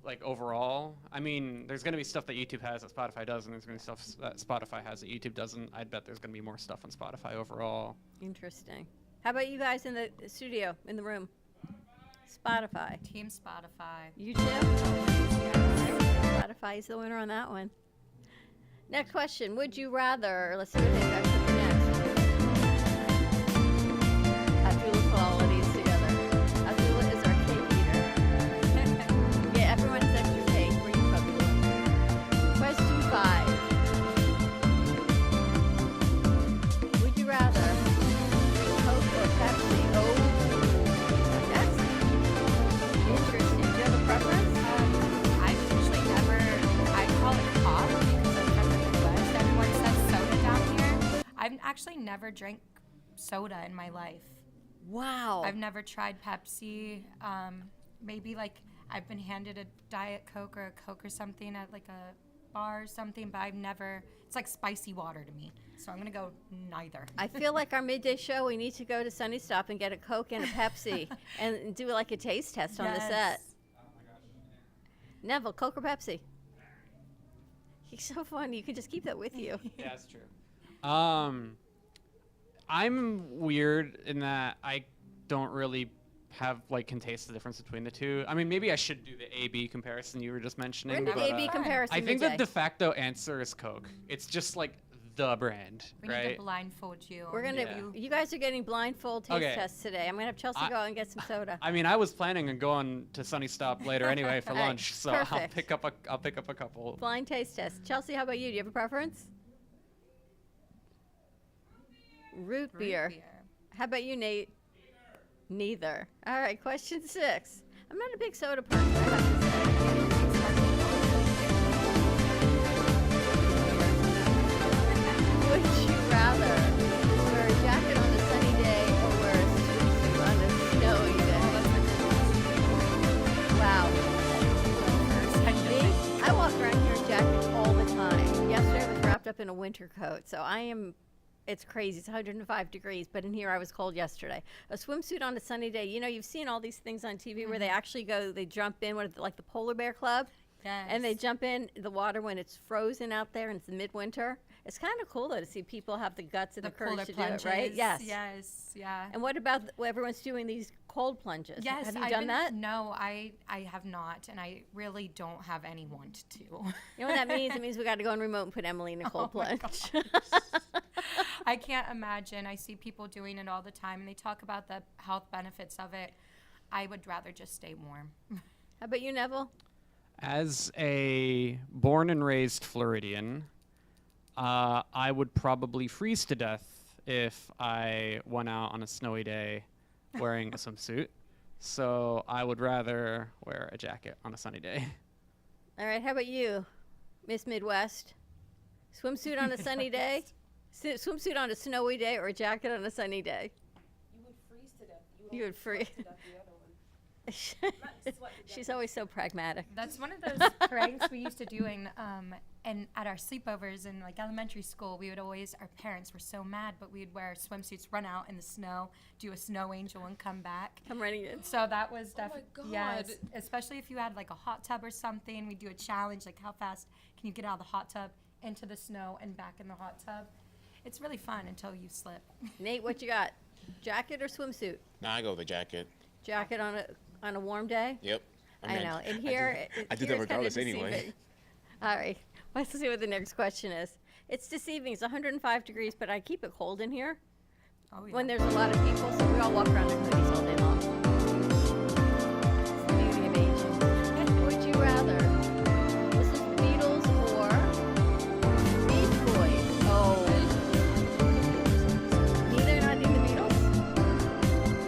like overall. I mean, there's going to be stuff that YouTube has that Spotify doesn't. There's going to be stuff that Spotify has that YouTube doesn't. I'd bet there's going to be more stuff on Spotify overall. Interesting. How about you guys in the studio, in the room? Spotify. Team Spotify. You too? Spotify is the winner on that one. Next question. Would you rather, let's see what they've got for you next. Abdullah put all of these together. Abdullah is our cake eater. Yeah, everyone has extra cake for you, Abdullah. Question 5. Would you rather Coke or Pepsi? Oh, that's interesting. Do you have a preference? I've usually never, I call it pop because I'm from the Midwest. Everyone says soda down here. I've actually never drank soda in my life. Wow. I've never tried Pepsi. Maybe like I've been handed a Diet Coke or a Coke or something at like a bar or something, but I've never, it's like spicy water to me. So I'm going to go neither. I feel like our midday show, we need to go to Sunny Stop and get a Coke and a Pepsi and do like a taste test on the set. Oh my gosh. Neville, Coke or Pepsi? He's so funny. You can just keep that with you. Yeah, that's true. I'm weird in that I don't really can taste the difference between the two. I mean, maybe I should do the A/B comparison you were just mentioning. We're going to do the A/B comparison I think midday. the de facto answer is Coke. It's just like the brand, We need right? to blindfold you. We're gonna. Yeah. You guys are getting blindfold taste Okay. tests today. I'm gonna have Chelsea go out and get some soda. I mean, I was planning on going to Sunny Stop later anyway for All right, lunch, so I'll perfect. pick up a couple. Blind taste test. Chelsea, how about you? Do you have a preference? Root beer. How about you, Nate? Neither. All right, question 6. I'm not a big soda person, I have to say. Would you rather wear a jacket on a sunny day or wear a swimsuit on a snowy day? Wow. Me? I walk around here in jackets all the time. Yesterday I was wrapped up in a winter coat, so it's crazy. It's 105 degrees, but in here I was cold yesterday. A swimsuit on a sunny day. You know, you've seen all these things on TV where they actually they jump in, like the Polar Bear Club? Yes. And they jump in the water when it's frozen out there and it's midwinter. It's kind of cool, though, to see people have the guts and the courage polar to do it, right? plunges. Yes. Yes, yeah. And what about everyone's doing these cold plunges? Yes, Have you I've done been- that? No, I have not, and I really don't have any want to. You know what that means? It means we got to go on remote and put Emily in a cold plunge. I can't imagine. I see people doing it all the time, and they talk about the health benefits of it. I would rather just stay warm. How about you, Neville? As a born and raised Floridian, I would probably freeze to death if I went out on a snowy day wearing a swimsuit. So I would rather wear a jacket on a sunny day. All right, how about you, Miss Midwest? Swimsuit on a sunny day? Swimsuit on a snowy day or a jacket on a sunny day? You would freeze to death. You would freeze. To death the other one. She's always so pragmatic. That's one of those pranks we used to do and at our sleepovers in like elementary school. We would always, our parents were so mad, but we'd wear swimsuits, run out in the snow, do a snow angel, and come back. Come running in. So that was definitely, God. yes, especially if you had like a hot tub or something. We'd do a challenge, like how fast can you get out of the hot tub into the snow and back in the hot tub. It's really fun until you slip. Nate, what you got? Jacket or swimsuit? Nah, I go with the jacket. Jacket on a warm day? Yep. I mean, know. In here, I do that regardless anyway. All right. Let's see what the next question is. It's deceiving. It's 105 degrees, but I keep it cold in here Oh, yeah. when there's a lot of people, so we all walk around in hoodies all day long. It's the beauty of aging. Would you rather listen to the Beatles or Beach Boys? Oh. Neither, not even the Beatles?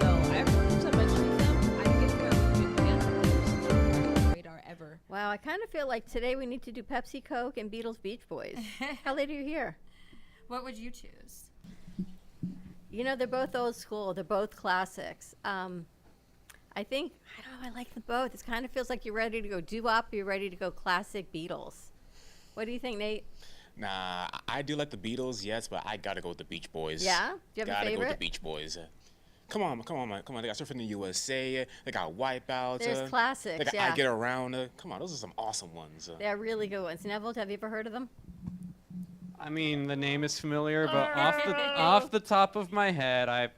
No, every time I choose them, I get them on the radar ever. Wow, I kind of feel like today we need to do Pepsi, Coke, and Beatles, Beach Boys. How late are you here? What would you choose? You know, they're both old school. They're both classics. I think, I don't know, I like them both. It kind of feels like you're ready to go doo-wop, you're ready to go classic Beatles. What do you think, Nate? Nah, I do like the Beatles, yes, but I gotta go with the Beach Boys. Yeah? Do you have a Gotta go with favorite? the Beach Boys. Come on, man. They got Surfing in the USA. They got Wipeout. There's classics, They got yeah. I Get Around. Come on, those are some awesome ones. They're really good ones. Neville, have you ever heard of them? I mean, the name is familiar, but off the top of my head, I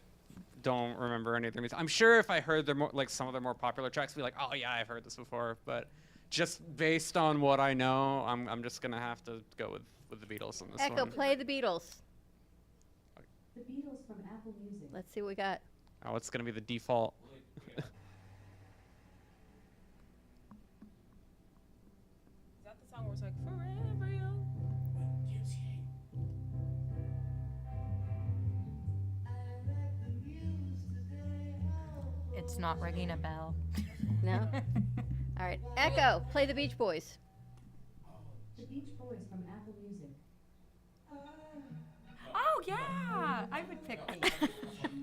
don't remember any of their music. I'm sure if I heard some of their more popular tracks, I'd be like, oh yeah, I've heard this before. But just based on what I know, I'm just gonna have to go with the Beatles on this Echo, one. play the Beatles. The Beatles from Apple Music. Let's see what we got. Oh, it's gonna be the default. Is that the song where it's like, forever young? It's not ringing a bell. No? All right. Echo, play the Beach Boys. The Beach Boys from Apple Music. Oh yeah, I would pick these.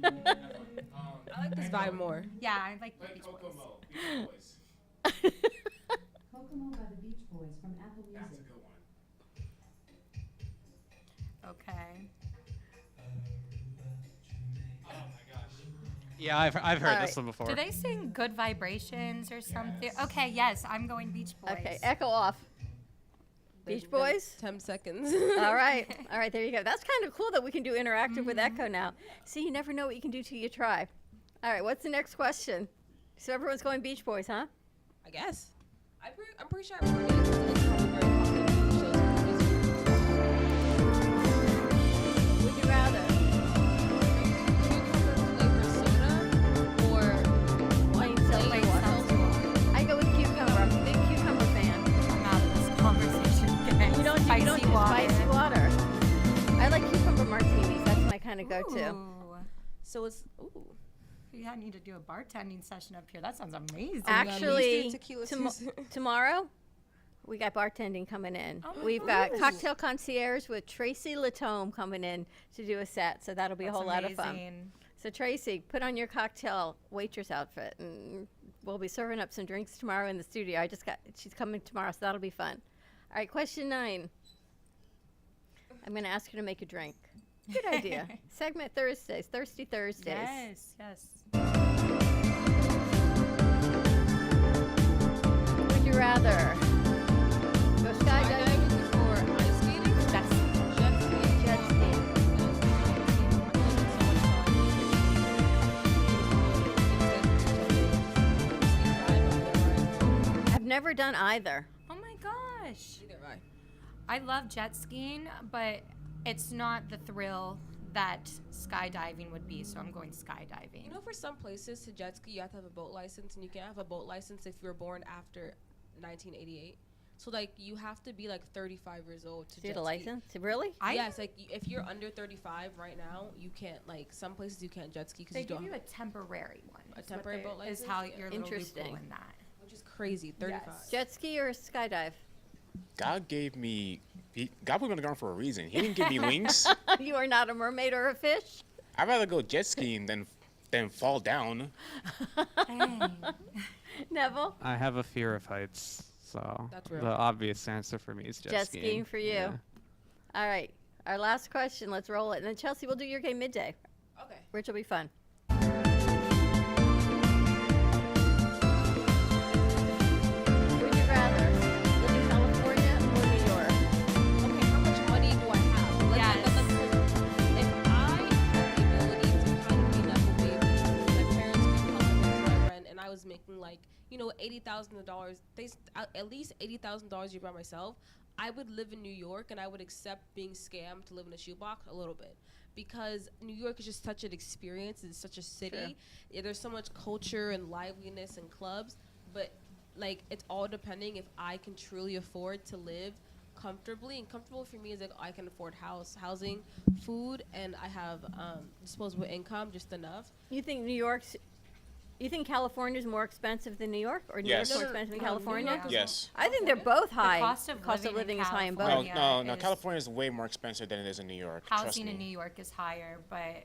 I like this vibe more. Yeah, I like the Beach Boys. Kokomo by the Beach Boys from Apple Music. Okay. Yeah, I've heard All this one before. Do they sing Good Vibrations or something? Okay, yes, I'm going Beach Boys. Okay, Echo off. Beach Boys? 10 seconds. All right. All right, there you go. That's kind of cool that we can do interactive with Echo now. See, you never know what you can do till you try. All right, what's the next question? So everyone's going Beach Boys, huh? I guess. I'm pretty sure I've heard it. It's probably very popular. Shows spicy water. I like cucumber martinis. That's my kind of go-to. Ooh. So it's Yeah, I need to do a bartending session up here. That sounds amazing. Actually, tequila tomorrow we got bartending coming in. Oh my We've got gosh. cocktail concierge with Tracy Latome coming in to do a set, so that'll be a whole lot of fun. So Tracy, put on your cocktail waitress outfit, and we'll be serving up some drinks tomorrow in the studio. She's coming tomorrow, so that'll be fun. All right, question 9. I'm going to ask you to make a drink. Good idea. Segment Thursdays, Thirsty Thursdays. Yes, yes. Would you rather go skydiving or ice skating? That's jet skiing. I've never done either. Oh my gosh. Neither have I love jet skiing, but it's not the thrill that skydiving would be, so I'm going skydiving. You know, for some places to jet ski, you have to have a boat license, and you can't have a boat license if you were born after 1988. So, like, you have to be, like, 35 years old to Get jet a ski. license? Really? Yes, like, if you're under 35 right now, you can't, like, some places you can't jet ski because They you give don't you have a temporary one. a is what temporary they- boat license. Is how you're a little Interesting. loophole in that. which is crazy, 35. Yes. Jet ski or skydive? God put me on the ground for a reason. He didn't give me wings. You are not a mermaid or a fish? I'd rather go jet skiing than fall down. Dang. Neville? I have a fear of heights, so That's real. the obvious answer for me is jet, Jet skiing for you. Yeah. All right. Our last question. Let's roll it. And then Chelsea, we'll do your game midday, Okay. which will be fun. Would you rather live in California or New York? Okay, how much money do I have? Yes. If I had the ability to kind of be Nepo baby, my parents could come and pay my rent, and I was making like, $80,000, at least $80,000 a year by myself, I would live in New York and I would accept being scammed to live in a shoebox a little bit. Because New York is just such an experience, it's such a city. Sure. Yeah, there's so much culture and liveliness and clubs, but like it's all depending if I can truly afford to live comfortably. And comfortable for me is like I can afford housing, food, and I have disposable income, just enough. You think California is more expensive than New York, or New Yes. York's more expensive than New California? York is Yes. I think they're both high. cost of living in is high in both. No, California no, is- California is way more expensive than it is in New York. Trust Housing me. in New York is higher, but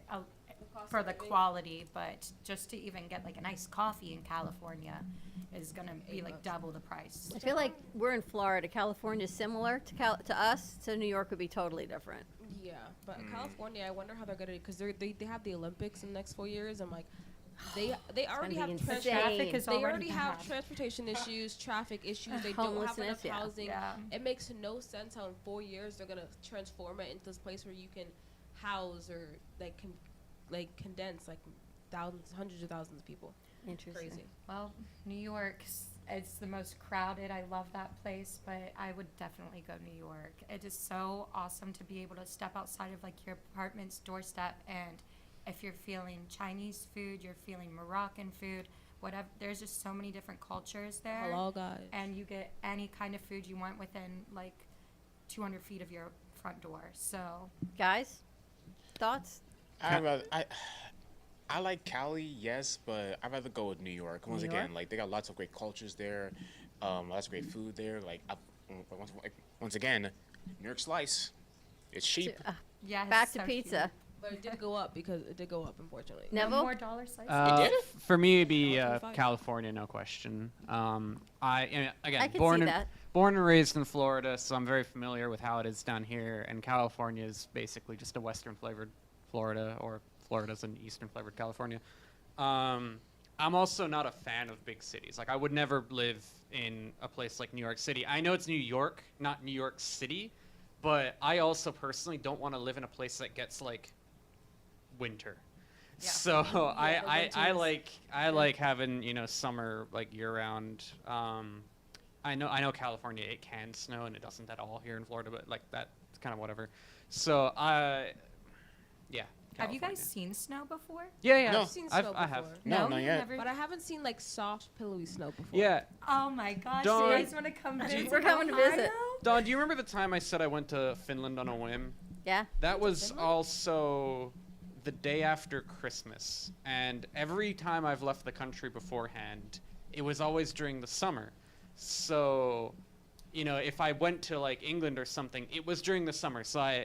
for the quality, but just to even get like a nice coffee in California is gonna be like double the price. I feel like we're in Florida. California is similar to us, so New York would be totally different. Yeah, but California, I wonder how they're gonna, because they have the Olympics in the next 4 years. I'm like, they already be have insane. Traffic is they already already have bad. transportation issues, traffic issues. They don't have Homelessness, enough yeah. housing. Yeah. It makes no sense how in 4 years they're gonna transform it into this place where you can house or condense like thousands, hundreds of thousands of people. Interesting. Crazy. Well, New York, it's the most crowded. I love that place, but I would definitely go New York. It is so awesome to be able to step outside of like your apartment's doorstep, and if you're feeling Chinese food, you're feeling Moroccan food, whatever. There's just so many different cultures there. Hello, guys. And you get any kind of food you want within like 200 feet of your front door. So Guys, thoughts? I like Cali, yes, but I'd rather go with New York. Once New again, York? like they got lots of great cultures there, lots of great food there. Once again, New York slice, it's cheap. yeah, Back to pizza. But it did go up because it did go up, unfortunately. Neville? more dollar slices. did it? For me, it'd be $1.25. California, no question. Again, I could born see and that. born and raised in Florida, so I'm very familiar with how it is down here. And California is basically just a Western flavored Florida, or Florida's an Eastern flavored California. I'm also not a fan of big cities. Like I would never live in a place like New York City. I know it's New York, not New York City, but I also personally don't want to live in a place that gets like winter. Yeah. So I winters. like having summer like year round. I know California it can snow and it doesn't at all here in Florida, but like that's kind of whatever. So yeah. Have you guys California. seen snow before? Yeah. No. I've seen snow I have. before. No, No, not you've yet. never- But I haven't seen like soft, pillowy snow before. Yeah. Oh my gosh! Don't- You guys want to come visit? We're coming to visit. Ohio? Dawn, do you remember the time I said I went to Finland on a whim? Yeah. That was also the day after Christmas. And every time I've left the country beforehand, it was always during the summer. So, you know, if I went to like England or something, it was during the summer. So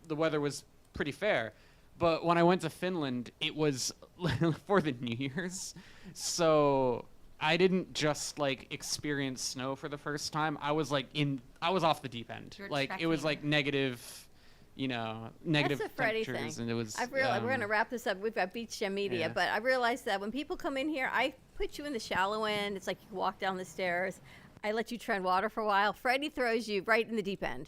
the weather was pretty fair. But when I went to Finland, it was for the New Year's. So I didn't just like experience snow for the first time. I was like I was off the deep end. Like it was like negative, you know, negative That's a Freddie temperatures, thing. and it was. I've realized we're going to wrap this up. We've got Beach Jam Media, Yeah. but I realized that when people come in here, I put you in the shallow end. It's like you walk down the stairs. I let you tread water for a while. Freddie throws you right in the deep end.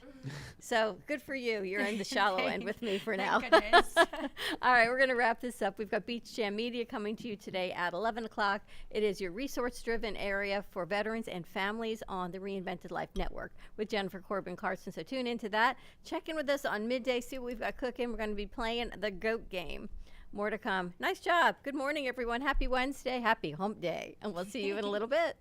So good for you. You're in the shallow end with me for now. Thank goodness. All right, we're going to wrap this up. We've got Beach Jam Media coming to you today at 11 o'clock. It is your resource-driven area for veterans and families on the Reinvented Life Network with Jennifer Corbin Carson. So tune into that. Check in with us on midday. See what we've got cooking. We're going to be playing the GOAT game. More to come. Nice job. Good morning, everyone. Happy Wednesday. Happy hump day. And we'll see you in a little bit.